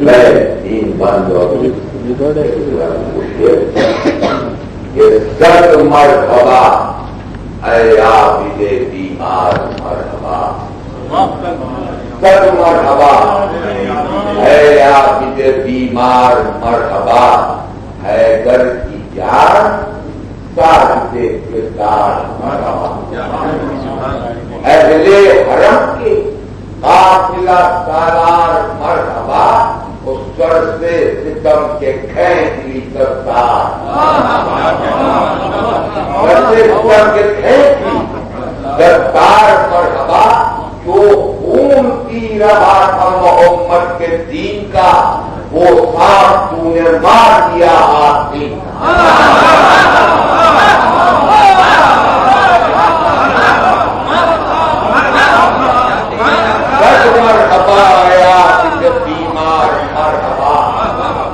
دین بند اور یہ سر مرحبا اے عابد بیمار مرحبا، سر مرحبا اے عابد بیمار مرحبا، ہے گر کی جان صاحب کردار مرحبا، اہل حرم کے قافلہ سالار مرحبا، اس سر سے ستم کے کھینچ لی سردار، سر سے ستم کے کھینچ لی سردار مرحبا، جو خون پی رہا تھا محمد کے دین کا، وہ سانپ تو نے مار دیا آدمی مرحبا آیا بیمار مرحبا،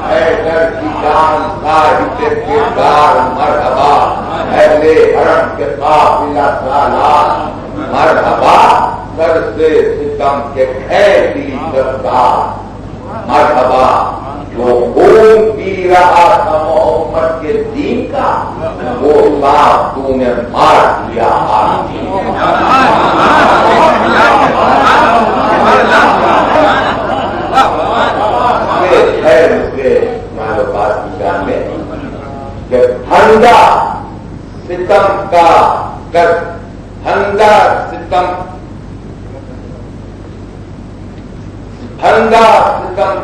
ہے در کی جان صاحب کردار مرحبا، اہل حرم کے قافلہ سالار مرحبا، سر سے ستم کے کھینچ لی سردار مرحبا، جو خون پی رہا تھا محمد کے دین کا، وہ سانپ تو نے مار دیا آدمی ہے کے معلومات کی جان میں کہ ہندا ستم کا کر ہندا ستم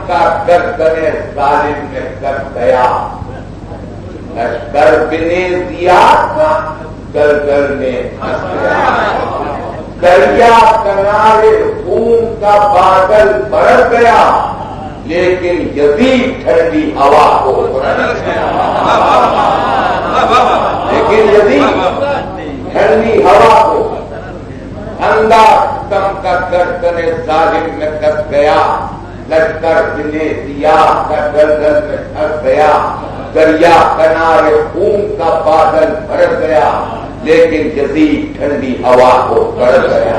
کا گردنے ظالم میں کر گیا، لشکر بنے زیاد کا گردن میں پھنس گیا، دریا کنارے خون کا بادل برس گیا، لیکن یزید ٹھنڈی ہوا کو لیکن یزید ٹھنڈی ہوا کو اندھا ستم کا گردن ظالم میں کس گیا، لشکر بنے سیاہ کا گردن میں پھنس گیا، دریا کنارے خون کا بادل برس گیا، لیکن یزید ٹھنڈی ہوا کو کر گیا،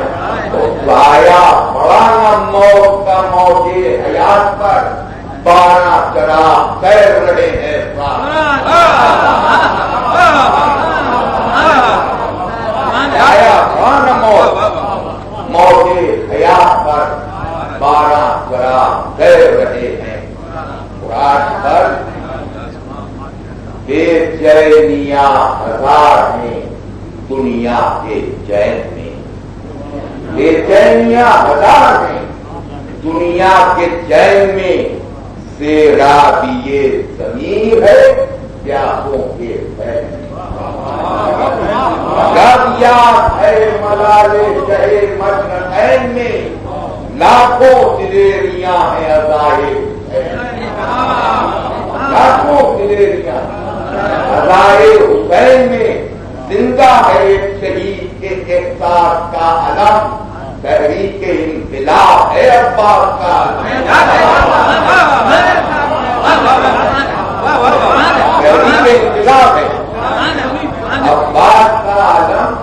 تو آیا بڑا نہ موت کا موجے حیات پر، 12 چراغ تیر رہے ہیں آیا بڑا نہ موجے حیات پر، 12 چراغ تیر رہے ہیں قرآن پر، بے چینیاں ہزار ہیں دنیا کے چین میں، بے چینیاں ہزار ہیں دنیا کے چین میں، سیرابی ضمیر ہے پیاسوں کے پین میں، جب یاد ہے ملالے شہے مجنین میں، لاکھوں دلیریاں ہیں ادائے لاکھوں دلیریاں ادائے حسین میں، زندہ ہے ایک شہید کے احساس کا علم، تحریک انقلاب ہے عباس کا تحریک انقلاب ہے عباس کا علم،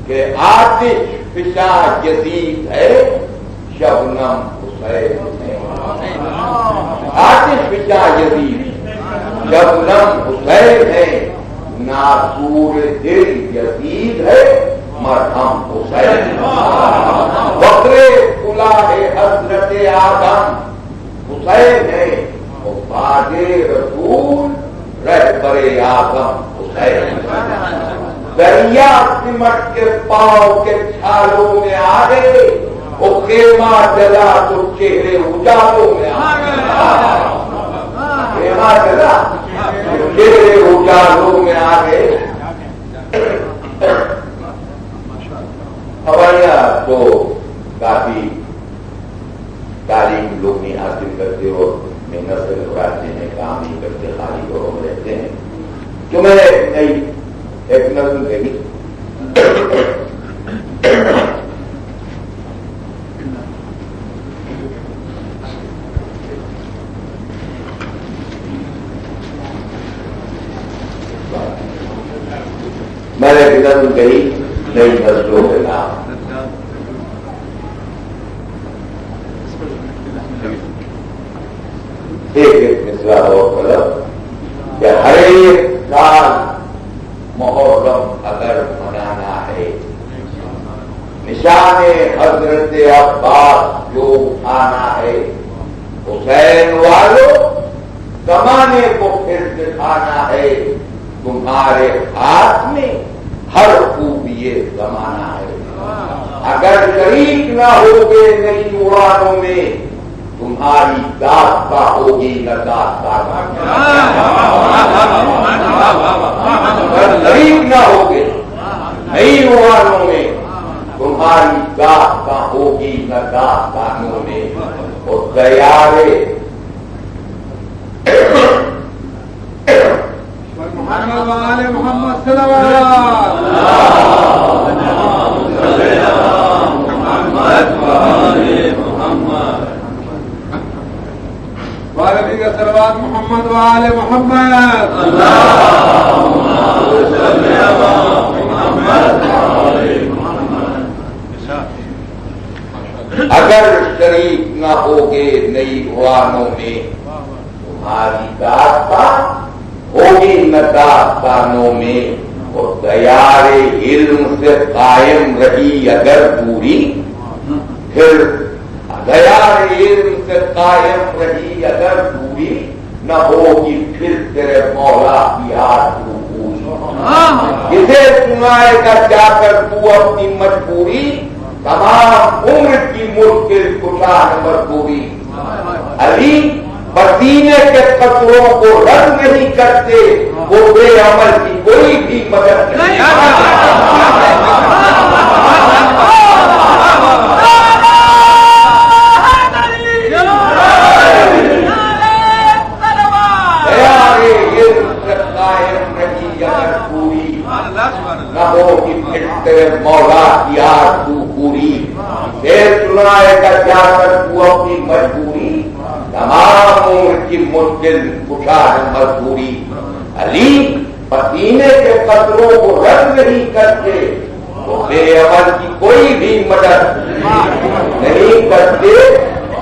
کہ آتش فشاں یزید ہے شبنم حسین ہے، آتش فشاں یزید شبنم حسین ہے، ناسور دل یزید ہے مرہم حسین، بکرے کلا ہے حضرت آدم حسین ہے، باج رسول رہبر اعظم حسین، دریا سمٹ کے پاؤں کے چھالوں میں آ گئے، وہ خیمہ جلا تو چہرے اجالوں میں آ گئے، خیمہ جلا چہرے اجالوں میں آ گئے، ہوائیاں تو کافی تعلیم لوگ نہیں حاصل کرتے اور محنت سے اڑاتے ہیں، کام نہیں کرتے، خالی گھروں میں رہتے ہیں، جو میں نئی ایک نظم کہی میں نے نظم کہی نئی نسلوں کے نام، ایک مسئلہ اور طلب کہ ہر ایک سال محرم اگر منانا ہے، نشان حضرت عباس جو آنا ہے، حسین والوں زمانے کو پھر دکھانا ہے، تمہارے ہاتھ میں ہر خوب یہ زمانہ ہے۔ اگر شریک نہ ہوگے نئی اڑانوں میں، تمہاری داستہ ہوگی نہ داستہ۔ اگر شریک نہ ہوگے نئی اڑانوں میں، تمہاری داستہ ہوگی نہ داستانوں میں۔ اور تیارے محمد وآل محمد صلوات محمد وآل محمد اگر شریک نہ ہوگے نئی اڑانوں میں، تمہاری داستان ہوگی نہ داستانوں میں۔ اور دیار علم سے قائم رہی اگر دوری، پھر دیار علم سے قائم رہی اگر دوری، نہ ہوگی پھر تیرے مولا کی آرزو پوری۔ کسے سنائے گا جا کر تو اپنی مجبوری، تمام عمر کی مشکل کشا مجبوری۔ علی پسینے کے قطروں کو رد نہیں کرتے، وہ بے عمل کی کوئی بھی مدد نہیں نہ ہوگی پھر تیرے مولا کی آرزو پوری۔ پھر سنائے گا جا کر تو اپنی مجبوری، تمام عمر کی مشکل کشا مزدوری۔ علی پسینے کے قطروں کو رد نہیں کرتے، تو بے عمل کی کوئی بھی مدد نہیں کرتے۔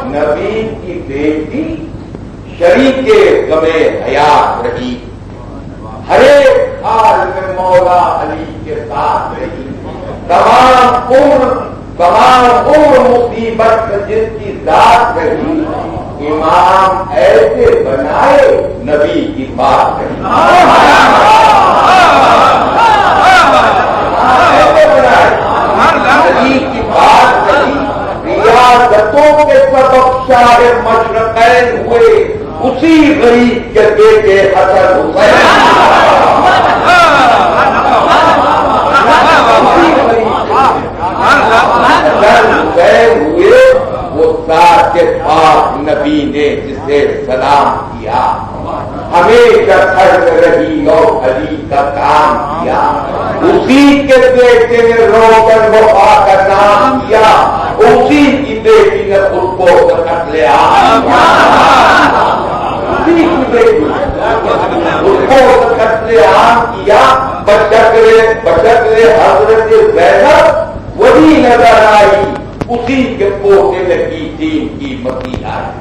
نبی کی بیٹی شریک غم حیات رہی، ہر ایک حال میں مولا علی کے ساتھ رہی۔ تمام عمر مصیبت میں جس کی ذات رہی، امام ایسے بنائے نبی کی بات رہی۔ ایسے بنائے نبی کی بات رہی۔ ریاستوں کے سبب شاہ مشرقین ہوئے اسی غریب کے بیٹے حسن حسین۔ ہوئے وہ ذات کے پاک نبی نے جسے سلام کیا، ہمیشہ کھڑ رہی اور علی کا کام کیا۔ اسی کے بیٹے نے روغن وفا کا نام کیا، اسی کی بیٹی نے خود کو قتل عام کیا۔ اسی کی بیٹی خود کو قتل عام کیا۔ بشکر حضرت زینب وہی نظر آئی، اسی کے پوتے میں کی دین کی مکی آئی۔